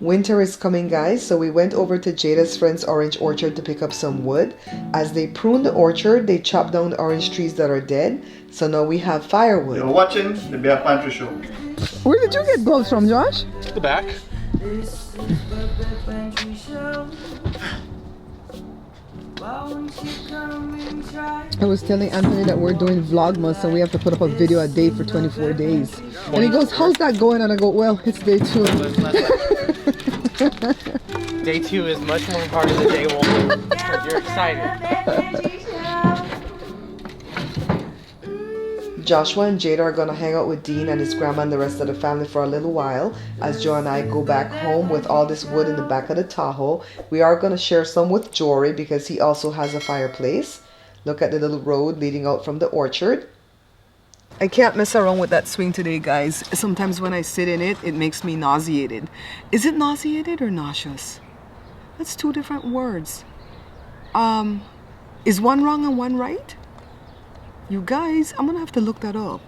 Winter is coming, guys, so we went over to Jada's friend's orange orchard to pick up some wood. As they prune the orchard, they chop down the orange trees that are dead. So now we have firewood. You're watching the Bear Pantry Show. Where did you get gloves from, Josh? The back. I was telling Anthony that we're doing Vlogmas, so we have to put up a video a day for 24 days. And he goes, how's that going? And I go, well, it's day 2. Day 2 is much more harder than day 1. But you're excited. Joshua and Jada are going to hang out with Dean and his grandma and the rest of the family for a little while as Joe and I go back home with all this wood in the back of the Tahoe. We are going to share some with Jory because he also has a fireplace. Look at the little road leading out from the orchard. I can't mess around with that swing today, guys. Sometimes when I sit in it, it makes me nauseated. Is it nauseated or nauseous? That's 2 different words. Is one wrong and one right? You guys, I'm gonna have to look that up.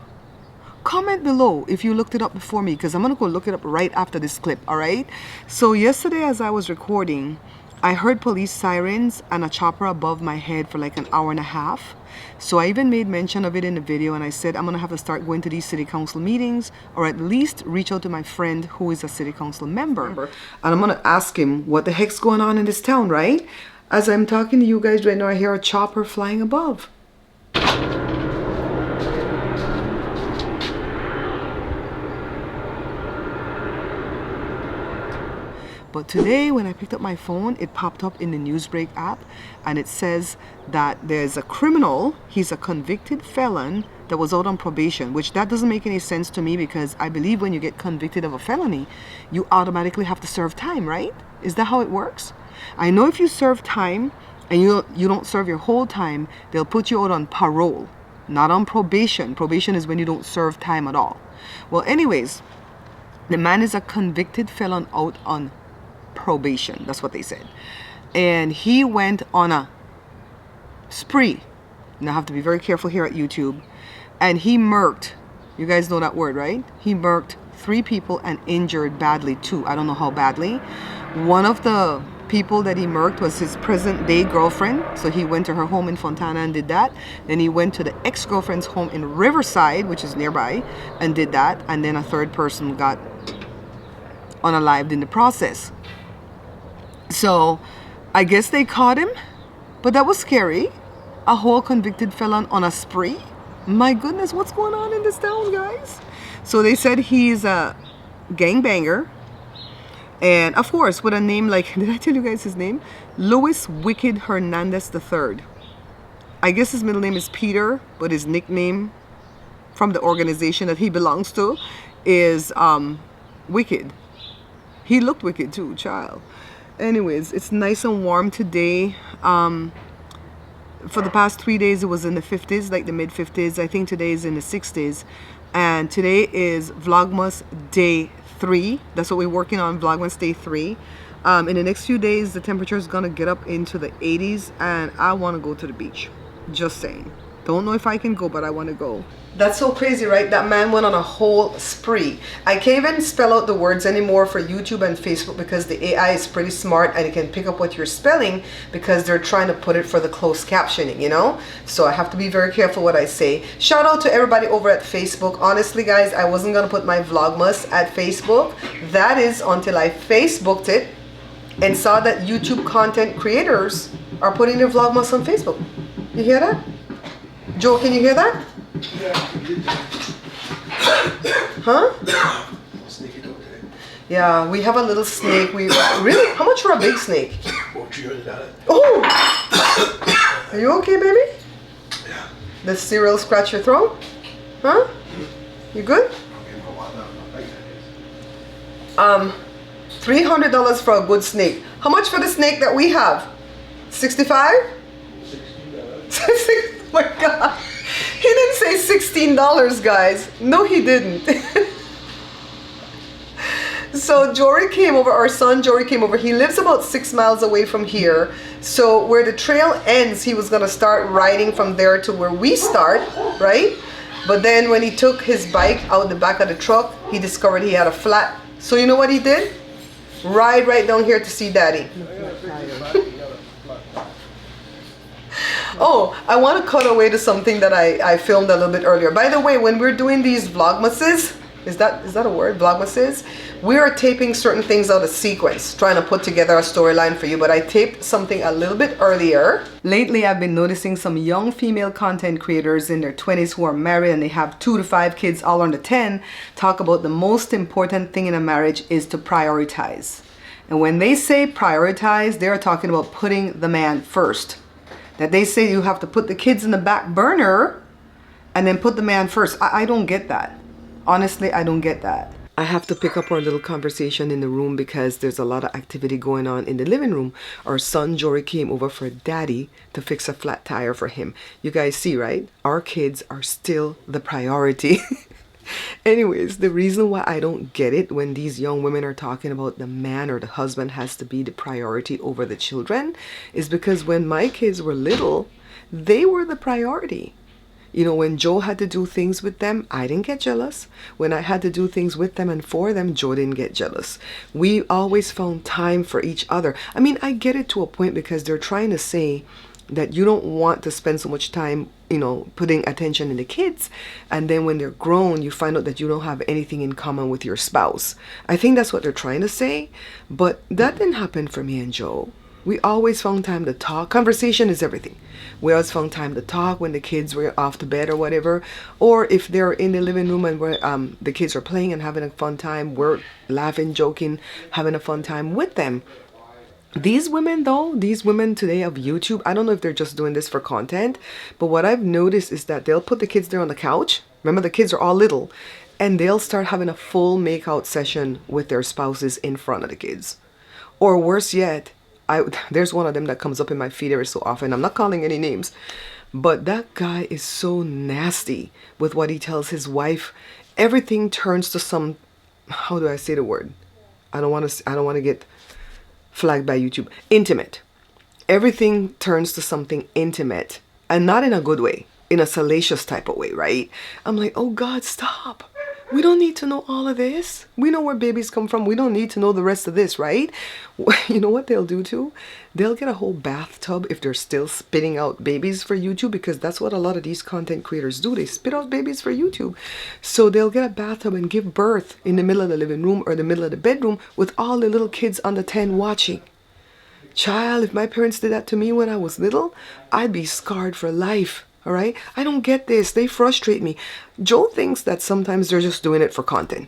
Comment below if you looked it up before me, because I'm gonna go look it up right after this clip, all right? So yesterday as I was recording, I heard police sirens and a chopper above my head for like an hour and a half. So I even made mention of it in the video, and I said I'm gonna have to start going to these city council meetings, or at least reach out to my friend who is a city council member. And I'm gonna ask him what the heck's going on in this town, right? As I'm talking to you guys right now, I hear a chopper flying above. But today when I picked up my phone, it popped up in the Newsbreak app, and it says that there's a criminal, he's a convicted felon that was out on probation, which that doesn't make any sense to me, because I believe when you get convicted of a felony, you automatically have to serve time, right? Is that how it works? I know if you serve time and you don't serve your whole time, they'll put you out on parole, not on probation. Probation is when you don't serve time at all. Well, anyways, the man is a convicted felon out on probation. That's what they said. And he went on a spree. Now I have to be very careful here at YouTube. And he murked, you guys know that word, right? He murked 3 people and injured badly 2. I don't know how badly. One of the people that he murked was his present day girlfriend. So he went to her home in Fontana and did that. Then he went to the ex-girlfriend's home in Riverside, which is nearby, and did that. And then a 3rd person got unalived in the process. So I guess they caught him, but that was scary. A whole convicted felon on a spree. My goodness, what's going on in this town, guys? So they said he's a gangbanger, and of course with a name like, did I tell you guys his name? Louis Wicked Hernandez III. I guess his middle name is Peter, but his nickname from the organization that he belongs to is Wicked. He looked wicked too, child. Anyways, it's nice and warm today. For the past 3 days, it was in the 50s, like the mid 50s. I think today is in the 60s. And today is Vlogmas Day 3. That's what we're working on, Vlogmas Day 3. In the next few days, the temperature is gonna get up into the 80s, and I wanna go to the beach. Just saying. Don't know if I can go, but I wanna go. That's so crazy, right? That man went on a whole spree. I can't even spell out the words anymore for YouTube and Facebook because the AI is pretty smart and it can pick up what you're spelling because they're trying to put it for the closed captioning, you know? So I have to be very careful what I say. Shout out to everybody over at Facebook. Honestly, guys, I wasn't gonna put my Vlogmas at Facebook. That is until I Facebooked it and saw that YouTube content creators are putting their Vlogmas on Facebook. You hear that? Joe, can you hear that? Huh? Yeah, we have a little snake. We really? How much for a big snake? Oh! Are you okay, baby? Yeah. The cereal scratch your throat? Huh? You good? $300 for a good snake. How much for the snake that we have? 65? $60. Oh my God. He didn't say $16, guys. No, he didn't. So Jory came over, our son Jory came over. He lives about 6 miles away from here. So where the trail ends, he was gonna start riding from there to where we start, right? But then when he took his bike out the back of the truck, he discovered he had a flat. So you know what he did? Ride right down here to see Daddy. Oh, I want to cut away to something that I filmed a little bit earlier. By the way, when we're doing these Vlogmases, is that a word? Vlogmases? We are taping certain things out of sequence, trying to put together a storyline for you, but I taped something a little bit earlier. Lately, I've been noticing some young female content creators in their 20s who are married and they have 2 to 5 kids, all under 10, talk about the most important thing in a marriage is to prioritize. And when they say prioritize, they're talking about putting the man first. That they say you have to put the kids in the back burner and then put the man first. I don't get that. Honestly, I don't get that. I have to pick up our little conversation in the room because there's a lot of activity going on in the living room. Our son Jory came over for Daddy to fix a flat tire for him. You guys see, right? Our kids are still the priority. Anyways, the reason why I don't get it when these young women are talking about the man or the husband has to be the priority over the children is because when my kids were little, they were the priority. You know, when Joe had to do things with them, I didn't get jealous. When I had to do things with them and for them, Joe didn't get jealous. We always found time for each other. I mean, I get it to a point because they're trying to say that you don't want to spend so much time, you know, putting attention in the kids. And then when they're grown, you find out that you don't have anything in common with your spouse. I think that's what they're trying to say. But that didn't happen for me and Joe. We always found time to talk. Conversation is everything. We always found time to talk when the kids were off to bed or whatever. Or if they're in the living room and the kids are playing and having a fun time, we're laughing, joking, having a fun time with them. These women though, these women today of YouTube, I don't know if they're just doing this for content, but what I've noticed is that they'll put the kids there on the couch. Remember, the kids are all little. And they'll start having a full make-out session with their spouses in front of the kids. Or worse yet, there's one of them that comes up in my feed every so often. I'm not calling any names, but that guy is so nasty with what he tells his wife. Everything turns to some, how do I say the word? I don't want to get flagged by YouTube. Intimate. Everything turns to something intimate, and not in a good way, in a salacious type of way, right? I'm like, oh God, stop. We don't need to know all of this. We know where babies come from. We don't need to know the rest of this, right? You know what they'll do too? They'll get a whole bathtub if they're still spitting out babies for YouTube, because that's what a lot of these content creators do. They spit out babies for YouTube. So they'll get a bathtub and give birth in the middle of the living room or the middle of the bedroom with all the little kids under 10 watching. Child, if my parents did that to me when I was little, I'd be scarred for life. All right? I don't get this. They frustrate me. Joe thinks that sometimes they're just doing it for content.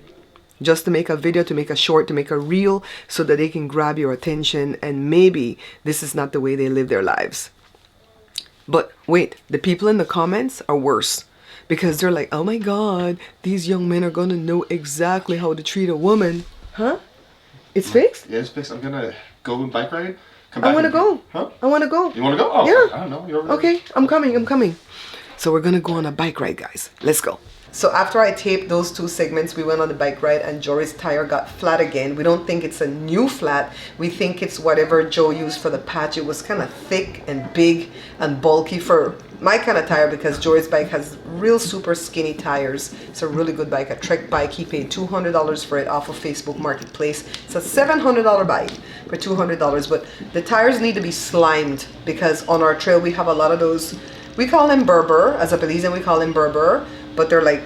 Just to make a video, to make a short, to make a reel so that they can grab your attention, and maybe this is not the way they live their lives. But wait, the people in the comments are worse, because they're like, oh my God, these young men are going to know exactly how to treat a woman. Huh? It's fixed? Yeah, it's fixed. I'm going to go and bike ride. Come back. I want to go. Huh? I want to go. You want to go? Oh, yeah. I don't know. You're okay, I'm coming. So we're going to go on a bike ride, guys. Let's go. So after I taped those 2 segments, we went on the bike ride and Jory's tire got flat again. We don't think it's a new flat. We think it's whatever Joe used for the patch. It was kind of thick and big and bulky for my kind of tire, because Jory's bike has real super skinny tires. It's a really good bike, a Trek bike. He paid $200 for it off of Facebook Marketplace. It's a $700 bike for $200, but the tires need to be slimed because on our trail we have a lot of those. We call them Berber. As a Belizean, we call them Berber, but they're like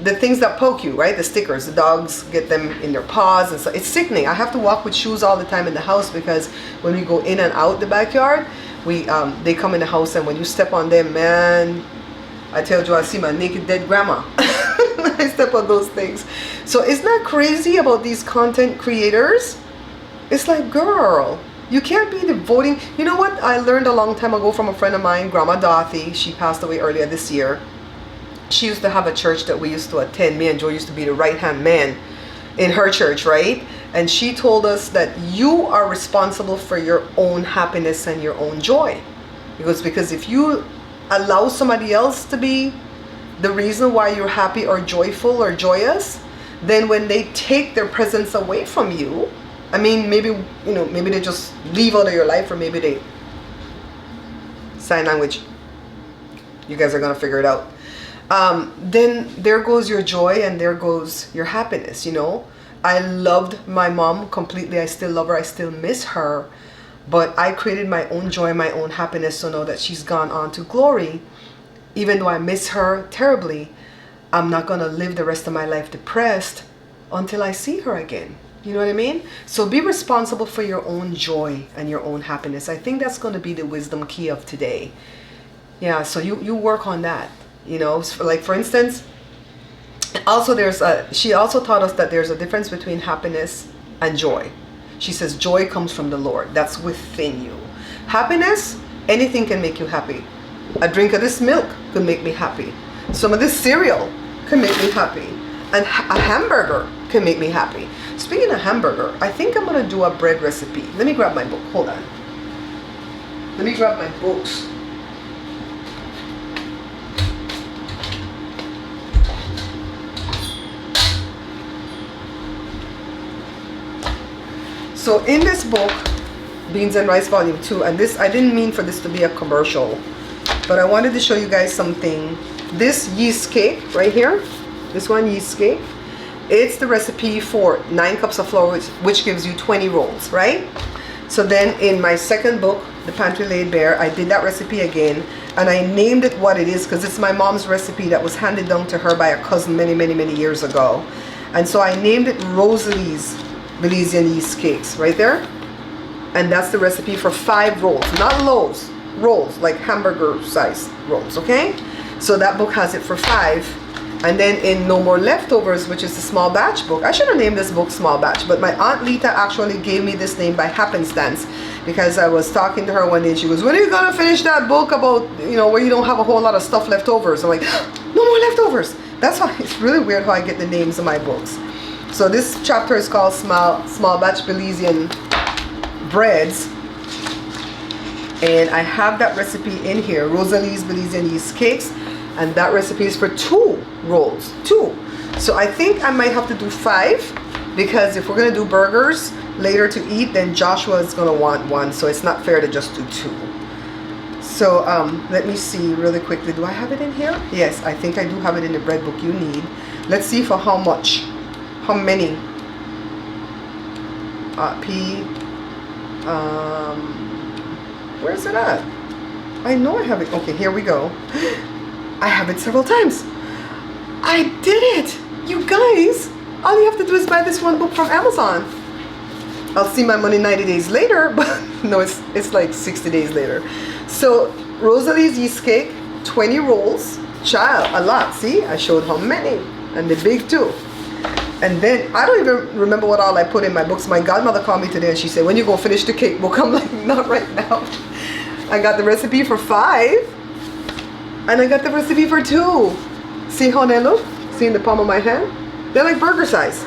the things that poke you, right? The stickers. The dogs get them in their paws, and so it's sickening. I have to walk with shoes all the time in the house because when we go in and out the backyard, they come in the house, and when you step on them, man, I tell you, I see my naked dead grandma when I step on those things. So isn't that crazy about these content creators? It's like, girl, you can't be devoting. You know what I learned a long time ago from a friend of mine, Grandma Dorothy. She passed away earlier this year. She used to have a church that we used to attend. Me and Joe used to be the right-hand man in her church, right? And she told us that you are responsible for your own happiness and your own joy. Because if you allow somebody else to be the reason why you're happy or joyful or joyous, then when they take their presence away from you, I mean, maybe they just leave out of your life, or maybe they sign language. You guys are gonna figure it out. Then there goes your joy and there goes your happiness, you know. I loved my mom completely. I still love her. I still miss her. But I created my own joy, my own happiness. So now that she's gone on to glory, even though I miss her terribly, I'm not going to live the rest of my life depressed until I see her again. You know what I mean? So be responsible for your own joy and your own happiness. I think that's going to be the wisdom key of today. Yeah, so you work on that. You know, like for instance, also she also taught us that there's a difference between happiness and joy. She says joy comes from the Lord. That's within you. Happiness, anything can make you happy. A drink of this milk could make me happy. Some of this cereal can make me happy. And a hamburger can make me happy. Speaking of hamburger, I think I'm going to do a bread recipe. Let me grab my book. Hold on. Let me grab my books. So in this book, Beans and Rice Volume 2, and this, I didn't mean for this to be a commercial, but I wanted to show you guys something. This yeast cake right here, this one yeast cake, it's the recipe for 9 cups of flour, which gives you 20 rolls, right? So then in my second book, The Pantry Laid Bare, I did that recipe again, and I named it what it is because it's my mom's recipe that was handed down to her by a cousin many, many, many years ago. And so I named it Rosalie's Belizean yeast cakes, right there. And that's the recipe for 5 rolls, not loaves, rolls, like hamburger size rolls, okay? So that book has it for 5. And then in No More Leftovers, which is the small batch book, I should have named this book Small Batch, but my Aunt Lita actually gave me this name by happenstance because I was talking to her one day and she goes, when are you gonna finish that book about, you know, where you don't have a whole lot of stuff left over? So I'm like, no more leftovers. That's why it's really weird how I get the names of my books. So this chapter is called Small Batch Belizean Breads. And I have that recipe in here, Rosalie's Belizean Yeast Cakes. And that recipe is for 2 rolls, 2. So I think I might have to do 5 because if we're gonna do burgers later to eat, then Joshua is gonna want 1. So it's not fair to just do 2. So let me see really quickly. Do I have it in here? Yes, I think I do have it in the bread book you need. Let's see for how much. How many? Where's it at? I know I have it. Okay, here we go. I have it several times. I did it! You guys, all you have to do is buy this one book from Amazon. I'll see my money 90 days later, but no, it's like 60 days later. So, Rosalie's yeast cake, 20 rolls. Child, a lot. See, I showed how many. And the big too. And then, I don't even remember what all I put in my books. My godmother called me today and she said, when you go finish the cake book? I'm like, not right now. I got the recipe for 5. And I got the recipe for 2. See how they look? See in the palm of my hand? They're like burger size.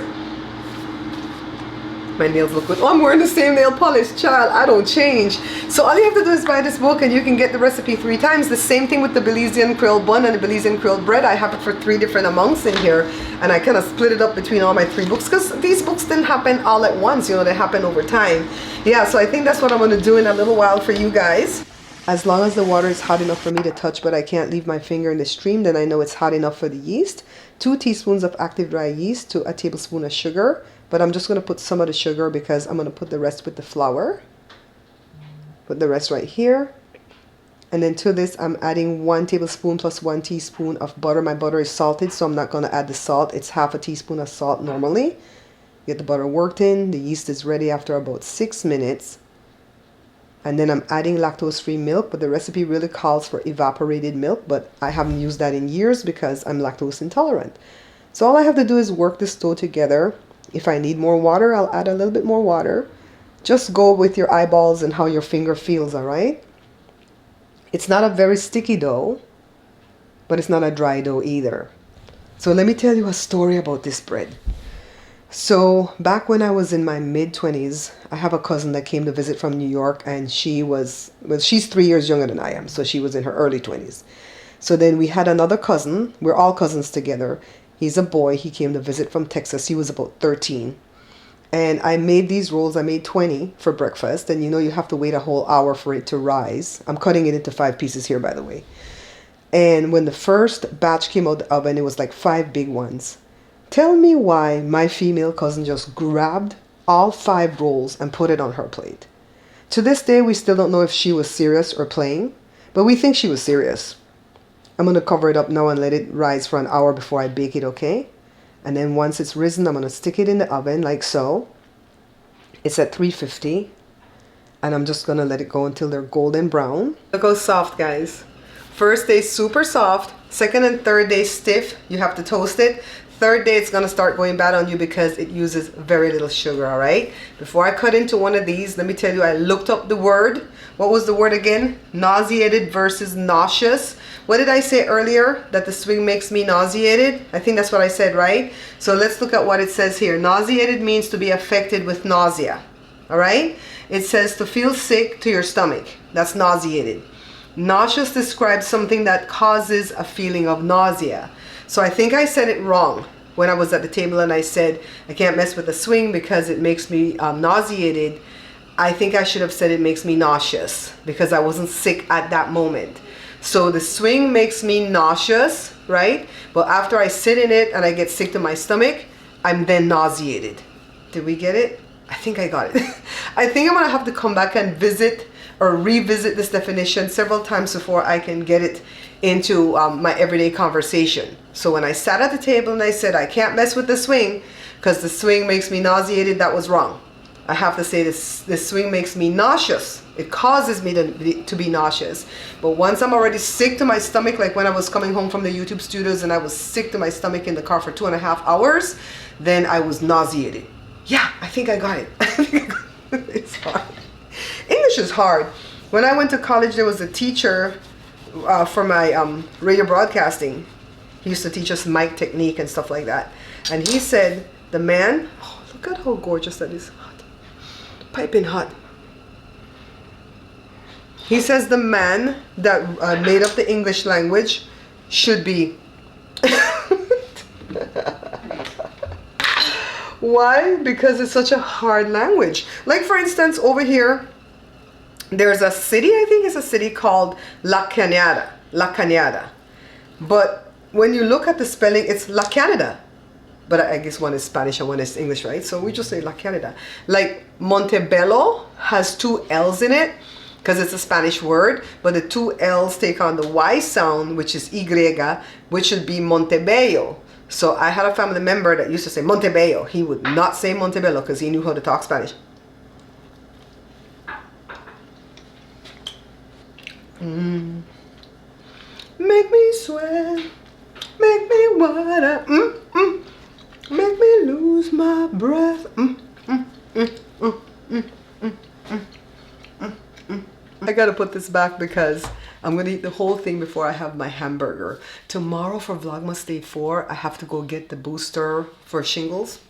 My nails look good. Oh, I'm wearing the same nail polish, child. I don't change. So all you have to do is buy this book and you can get the recipe 3 times. The same thing with the Belizean Creole bun and the Belizean Creole bread. I have it for 3 different amounts in here. And I kind of split it up between all my 3 books because these books didn't happen all at once. You know, they happen over time. Yeah, so I think that's what I'm going to do in a little while for you guys. As long as the water is hot enough for me to touch, but I can't leave my finger in the stream, then I know it's hot enough for the yeast. 2 teaspoons of active dry yeast to a tablespoon of sugar. But I'm just going to put some of the sugar because I'm going to put the rest with the flour. Put the rest right here. And then to this, I'm adding 1 tablespoon plus 1 teaspoon of butter. My butter is salted, so I'm not going to add the salt. It's half a teaspoon of salt normally. Get the butter worked in. The yeast is ready after about 6 minutes. And then I'm adding lactose-free milk, but the recipe really calls for evaporated milk, but I haven't used that in years because I'm lactose intolerant. So all I have to do is work this dough together. If I need more water, I'll add a little bit more water. Just go with your eyeballs and how your finger feels, all right? It's not a very sticky dough, but it's not a dry dough either. So let me tell you a story about this bread. So back when I was in my mid-20s, I have a cousin that came to visit from New York, and she's 3 years younger than I am, so she was in her early 20s. So then we had another cousin. We're all cousins together. He's a boy. He came to visit from Texas. He was about 13. And I made these rolls. I made 20 for breakfast, and you know you have to wait a whole hour for it to rise. I'm cutting it into 5 pieces here, by the way. And when the first batch came out of the oven, it was like 5 big ones. Tell me why my female cousin just grabbed all 5 rolls and put it on her plate. To this day, we still don't know if she was serious or playing, but we think she was serious. I'm going to cover it up now and let it rise for an hour before I bake it, okay? And then once it's risen, I'm going to stick it in the oven like so. It's at 350. And I'm just going to let it go until they're golden brown. Look how soft, guys. First day, super soft. Second and third day, stiff. You have to toast it. Third day, it's going to start going bad on you because it uses very little sugar, all right? Before I cut into one of these, let me tell you, I looked up the word. What was the word again? Nauseated versus nauseous. What did I say earlier? That the swing makes me nauseated? I think that's what I said, right? So let's look at what it says here. Nauseated means to be affected with nausea, all right? It says to feel sick to your stomach. That's nauseated. Nauseous describes something that causes a feeling of nausea. So I think I said it wrong when I was at the table and I said I can't mess with the swing because it makes me nauseated. I think I should have said it makes me nauseous because I wasn't sick at that moment. So the swing makes me nauseous, right? But after I sit in it and I get sick to my stomach, I'm then nauseated. Did we get it? I think I got it. I think I'm gonna have to come back and visit or revisit this definition several times before I can get it into my everyday conversation. So when I sat at the table and I said I can't mess with the swing because the swing makes me nauseated, that was wrong. I have to say this swing makes me nauseous. It causes me to be nauseous. But once I'm already sick to my stomach, like when I was coming home from the YouTube studios and I was sick to my stomach in the car for 2.5 hours, then I was nauseated. Yeah, I think I got it. It's hard. English is hard. When I went to college, there was a teacher for my radio broadcasting. He used to teach us mic technique and stuff like that. And he said, the man, oh, look at how gorgeous that is. Hot. Piping hot. He says the man that made up the English language should be... Why? Because it's such a hard language. Like for instance, over here, there's a city, I think it's a city called La Cañada. La Cañada. But when you look at the spelling, it's La Canada. But I guess one is Spanish and one is English, right? So we just say La Canada. Like Montebello has 2 L's in it because it's a Spanish word. But the 2 L's take on the Y sound, which is Y, which should be Montebello. So I had a family member that used to say Montebello. He would not say Montebello because he knew how to talk Spanish. Make me sweat, make me water, make me lose my breath. I gotta put this back because I'm gonna eat the whole thing before I have my hamburger. Tomorrow for Vlogmas Day 4, I have to go get the booster for shingles.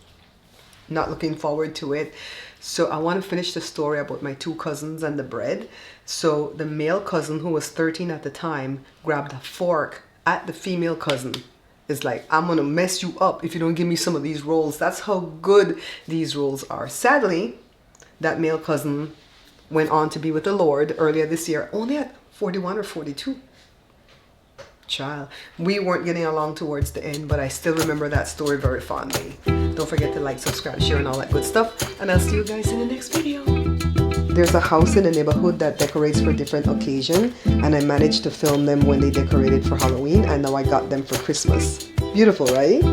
Not looking forward to it. So I want to finish the story about my 2 cousins and the bread. So the male cousin, who was 13 at the time, grabbed a fork at the female cousin. It's like, I'm gonna mess you up if you don't give me some of these rolls. That's how good these rolls are. Sadly, that male cousin went on to be with the Lord earlier this year, only at 41 or 42. Child, we weren't getting along towards the end, but I still remember that story very fondly. Don't forget to like, subscribe, share, and all that good stuff. And I'll see you guys in the next video. There's a house in the neighborhood that decorates for different occasions, and I managed to film them when they decorated for Halloween, and now I got them for Christmas. Beautiful, right?